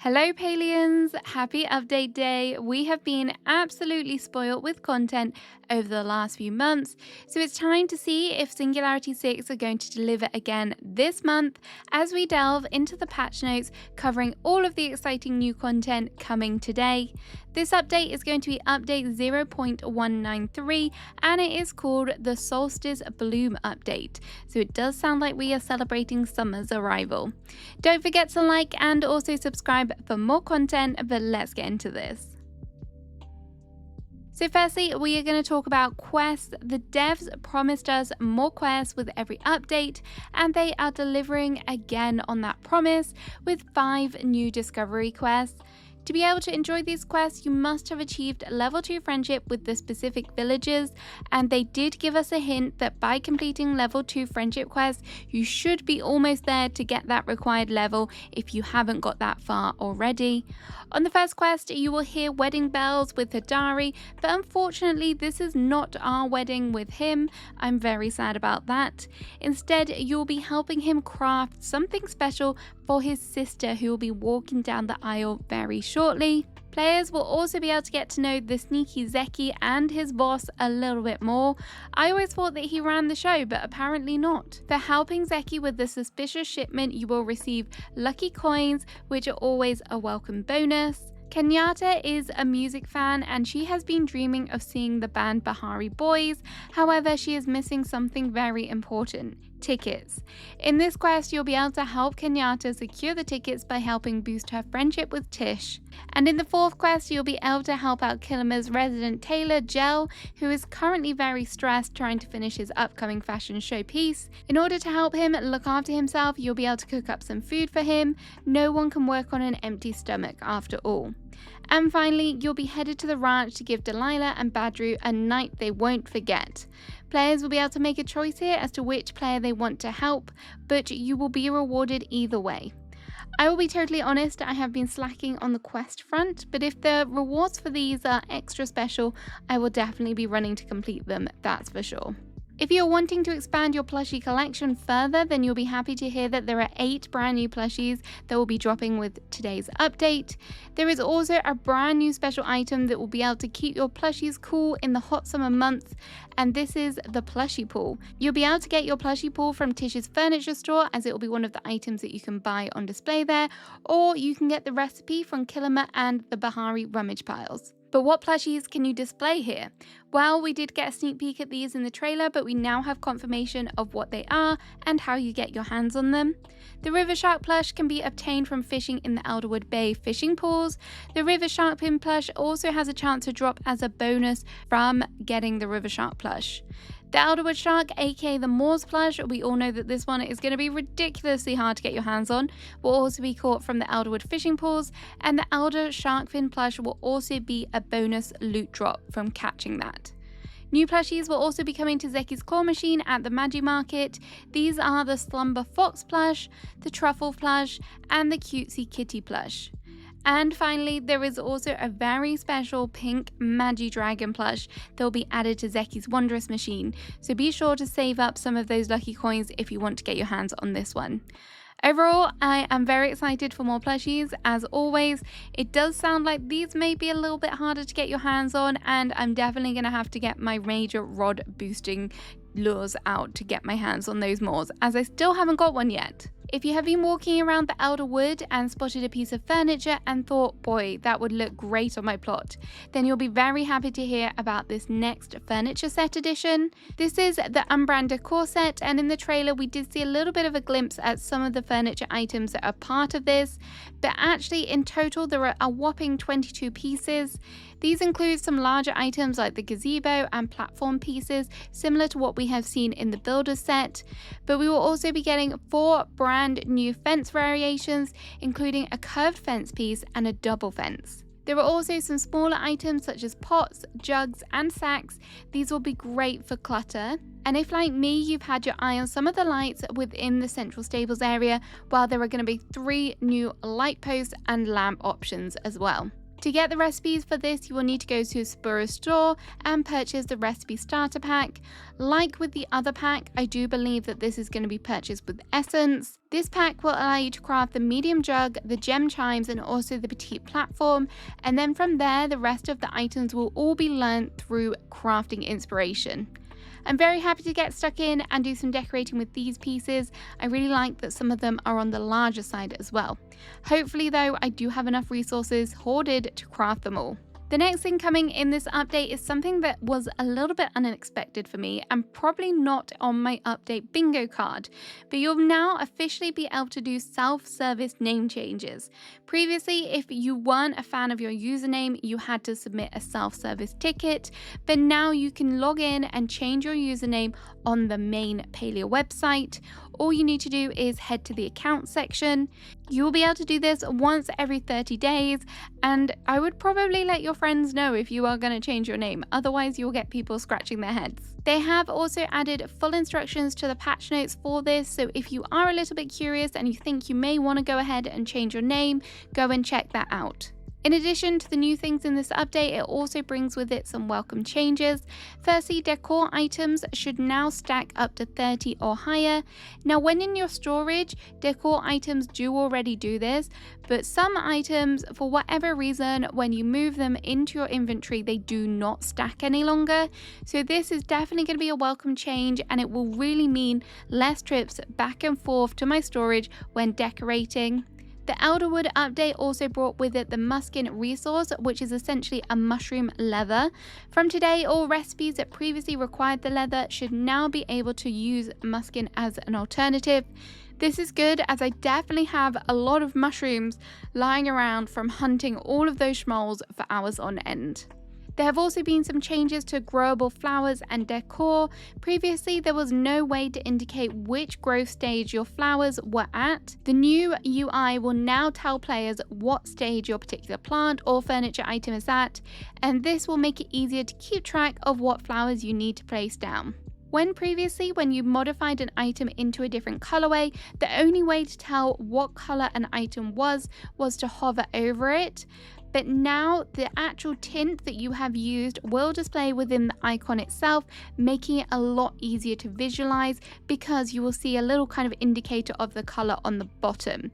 Hello Palians, happy update day. We have been absolutely spoilt with content over the last few months, so it's time to see if Singularity 6 are going to deliver again this month as we delve into the patch notes covering all of the exciting new content coming today. This update is going to be update 0.193 and it is called the Solstice Bloom update, so it does sound like we are celebrating summer's arrival. Don't forget to like and also subscribe for more content, but let's get into this. So firstly, we are going to talk about quests. The devs promised us more quests with every update, and they are delivering again on that promise with 5 new discovery quests. To be able to enjoy these quests, you must have achieved level 2 friendship with the specific villagers, and they did give us a hint that by completing level 2 friendship quests, you should be almost there to get that required level if you haven't got that far already. On the first quest, you will hear wedding bells with Hadari, but unfortunately this is not our wedding with him. I'm very sad about that. Instead, you'll be helping him craft something special for his sister who will be walking down the aisle very shortly. Players will also be able to get to know the sneaky Zeki and his boss a little bit more. I always thought that he ran the show, but apparently not. For helping Zeki with the suspicious shipment, you will receive lucky coins, which are always a welcome bonus. Kenyatta is a music fan and she has been dreaming of seeing the band Bahari Boys. However, she is missing something very important: tickets. In this quest, you'll be able to help Kenyatta secure the tickets by helping boost her friendship with Tish. And in the fourth quest, you'll be able to help out Kilima's resident tailor, Gel, who is currently very stressed trying to finish his upcoming fashion show piece. In order to help him look after himself, you'll be able to cook up some food for him. No one can work on an empty stomach after all. And finally, you'll be headed to the ranch to give Delilah and Badru a night they won't forget. Players will be able to make a choice here as to which player they want to help, but you will be rewarded either way. I will be totally honest, I have been slacking on the quest front, but if the rewards for these are extra special, I will definitely be running to complete them, that's for sure. If you're wanting to expand your plushie collection further, then you'll be happy to hear that there are 8 brand new plushies that will be dropping with today's update. There is also a brand new special item that will be able to keep your plushies cool in the hot summer months, and this is the plushie pool. You'll be able to get your plushie pool from Tish's furniture store, as it will be one of the items that you can buy on display there, or you can get the recipe from Kilima and the Bahari rummage piles. But what plushies can you display here? Well, we did get a sneak peek at these in the trailer, but we now have confirmation of what they are and how you get your hands on them. The River Shark plush can be obtained from fishing in the Elderwood Bay fishing pools. The River Shark pin plush also has a chance to drop as a bonus from getting the River Shark plush. The Elderwood Shark, aka the Moors plush, we all know that this one is going to be ridiculously hard to get your hands on, will also be caught from the Elderwood fishing pools, and the Elder Shark fin plush will also be a bonus loot drop from catching that. New plushies will also be coming to Zeki's claw machine at the Magi Market. These are the Slumber Fox plush, the Truffle plush, and the Cutesy Kitty plush. And finally, there is also a very special pink Magi Dragon plush that will be added to Zeki's Wondrous machine, so be sure to save up some of those lucky coins if you want to get your hands on this one. Overall, I am very excited for more plushies. As always, it does sound like these may be a little bit harder to get your hands on, and I'm definitely going to have to get my major rod boosting lures out to get my hands on those more, as I still haven't got one yet. If you have been walking around the Elderwood and spotted a piece of furniture and thought, boy, that would look great on my plot, then you'll be very happy to hear about this next furniture set edition. This is the Umbran Decor set, and in the trailer we did see a little bit of a glimpse at some of the furniture items that are part of this, but actually in total there are a whopping 22 pieces. These include some larger items like the gazebo and platform pieces, similar to what we have seen in the Builders set, but we will also be getting 4 brand new fence variations, including a curved fence piece and a double fence. There are also some smaller items such as pots, jugs, and sacks. These will be great for clutter. And if, like me, you've had your eye on some of the lights within the central stables area, well, there are going to be 3 new light posts and lamp options as well. To get the recipes for this, you will need to go to Spur's store and purchase the recipe starter pack. Like with the other pack, I do believe that this is going to be purchased with essence. This pack will allow you to craft the medium jug, the gem chimes, and also the petite platform. And then from there, the rest of the items will all be learned through crafting inspiration. I'm very happy to get stuck in and do some decorating with these pieces. I really like that some of them are on the larger side as well. Hopefully though, I do have enough resources hoarded to craft them all. The next thing coming in this update is something that was a little bit unexpected for me and probably not on my update bingo card, but you'll now officially be able to do self-service name changes. Previously, if you weren't a fan of your username, you had to submit a self-service ticket, but now you can log in and change your username on the main Palia website. All you need to do is head to the account section. You'll be able to do this once every 30 days, and I would probably let your friends know if you are going to change your name, otherwise you'll get people scratching their heads. They have also added full instructions to the patch notes for this, so if you are a little bit curious and you think you may want to go ahead and change your name, go and check that out. In addition to the new things in this update, it also brings with it some welcome changes. Firstly, decor items should now stack up to 30 or higher. Now, when in your storage, decor items do already do this, but some items, for whatever reason, when you move them into your inventory, they do not stack any longer. So this is definitely going to be a welcome change, and it will really mean less trips back and forth to my storage when decorating. The Elderwood update also brought with it the Muskin resource, which is essentially a mushroom leather. From today, all recipes that previously required the leather should now be able to use Muskin as an alternative. This is good, as I definitely have a lot of mushrooms lying around from hunting all of those schmolls for hours on end. There have also been some changes to Growable Flowers and Decor. Previously, there was no way to indicate which growth stage your flowers were at. The new UI will now tell players what stage your particular plant or furniture item is at, and this will make it easier to keep track of what flowers you need to place down. When you modified an item into a different colorway, the only way to tell what color an item was to hover over it. But now the actual tint that you have used will display within the icon itself, making it a lot easier to visualize because you will see a little kind of indicator of the color on the bottom.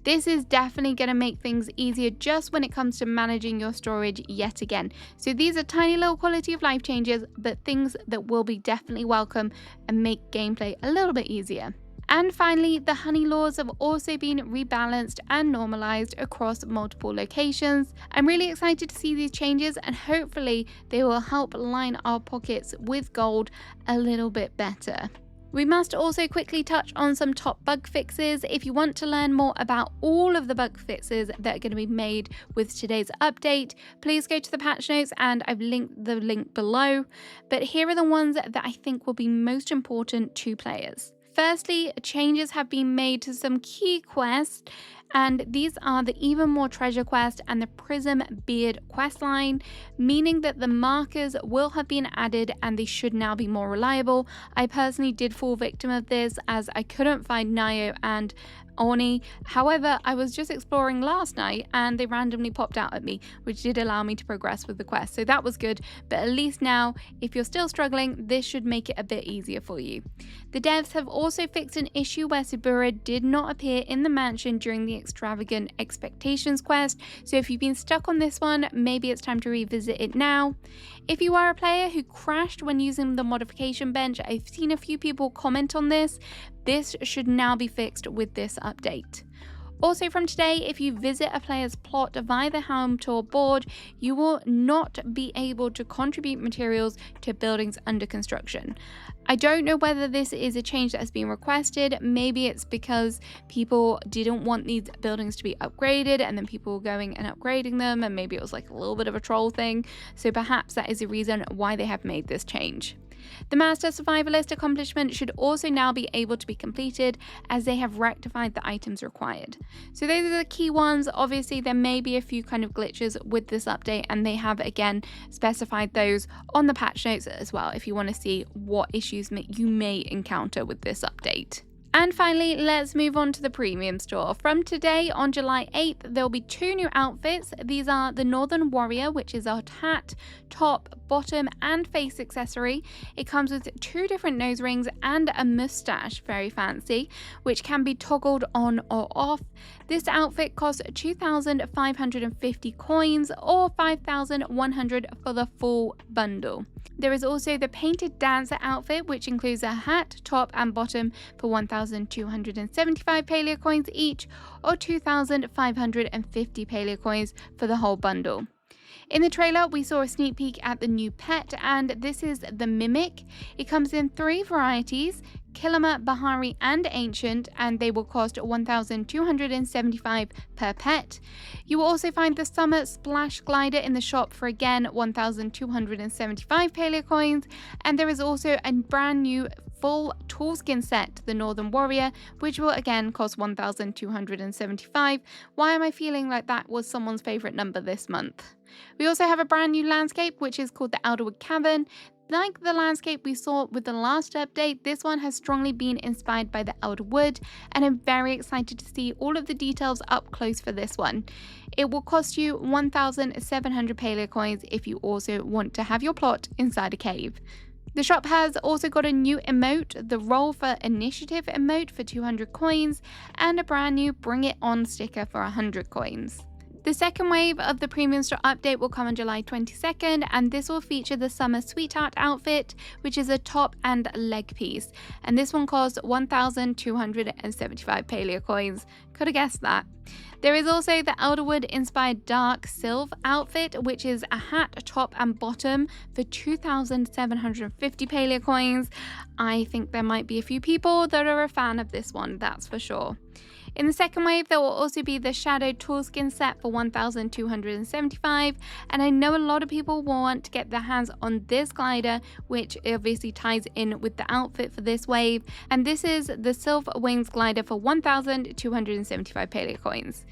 This is definitely going to make things easier just when it comes to managing your storage yet again. So these are tiny little quality of life changes, but things that will be definitely welcome and make gameplay a little bit easier. And finally, the honey laws have also been rebalanced and normalized across multiple locations. I'm really excited to see these changes, and hopefully they will help line our pockets with gold a little bit better. We must also quickly touch on some top bug fixes. If you want to learn more about all of the bug fixes that are going to be made with today's update, please go to the patch notes and I've linked the link below. But here are the ones that I think will be most important to players. Firstly, changes have been made to some key quests, and these are the Even More Treasure quest and the Prism Beard questline, meaning that the markers will have been added and they should now be more reliable. I personally did fall victim of this as I couldn't find Nayo and Oni. However, I was just exploring last night and they randomly popped out at me, which did allow me to progress with the quest, so that was good. But at least now, if you're still struggling, this should make it a bit easier for you. The devs have also fixed an issue where Sabura did not appear in the mansion during the Extravagant Expectations quest, so if you've been stuck on this one, maybe it's time to revisit it now. If you are a player who crashed when using the modification bench, I've seen a few people comment on this. This should now be fixed with this update. Also from today, if you visit a player's plot via the Helm tour board, you will not be able to contribute materials to buildings under construction. I don't know whether this is a change that has been requested. Maybe it's because people didn't want these buildings to be upgraded and then people were going and upgrading them, and maybe it was like a little bit of a troll thing. So perhaps that is a reason why they have made this change. The Master Survivalist accomplishment should also now be able to be completed, as they have rectified the items required. So those are the key ones. Obviously there may be a few kind of glitches with this update, and they have again specified those on the patch notes as well if you want to see what issues you may encounter with this update. And finally, let's move on to the premium store. From today on July 8th, there'll be 2 new outfits. These are the Northern Warrior, which is a hat, top, bottom, and face accessory. It comes with 2 different nose rings and a mustache, very fancy, which can be toggled on or off. This outfit costs 2,550 coins or 5,100 for the full bundle. There is also the Painted Dancer outfit, which includes a hat, top, and bottom for 1,275 Palia coins each, or 2,550 Palia coins for the whole bundle. In the trailer, we saw a sneak peek at the new pet, and this is the Mimic. It comes in 3 varieties: Kilima, Bahari, and Ancient, and they will cost 1,275 per pet. You will also find the Summer Splash Glider in the shop for again 1,275 Palia coins, and there is also a brand new full tool skin set, the Northern Warrior, which will again cost 1,275. Why am I feeling like that was someone's favorite number this month? We also have a brand new landscape, which is called the Outerwood Cavern. Like the landscape we saw with the last update, this one has strongly been inspired by the Elder Wood, and I'm very excited to see all of the details up close for this one. It will cost you 1,700 Palia coins if you also want to have your plot inside a cave. The shop has also got a new emote, the Roll for Initiative emote for 200 coins, and a brand new Bring It On sticker for 100 coins. The second wave of the premium store update will come on July 22nd, and this will feature the Summer Sweetheart outfit, which is a top and leg piece, and this one costs 1,275 Palia coins. Could have guessed that. There is also the Elderwood inspired Dark Sylph outfit, which is a hat, top, and bottom for 2,750 Palia coins. I think there might be a few people that are a fan of this one, that's for sure. In the second wave, there will also be the Shadowed Toolskin set for 1,275, and I know a lot of people will want to get their hands on this glider, which obviously ties in with the outfit for this wave, and this is the Sylph Wings glider for 1,275 Palia coins.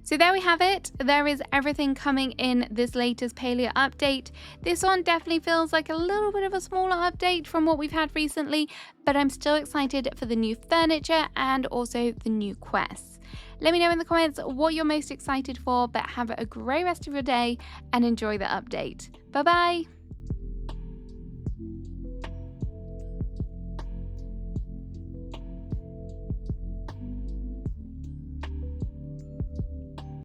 So there we have it. There is everything coming in this latest Palia update. This one definitely feels like a little bit of a smaller update from what we've had recently, but I'm still excited for the new furniture and also the new quests. Let me know in the comments what you're most excited for, but have a great rest of your day and enjoy the update. Bye bye!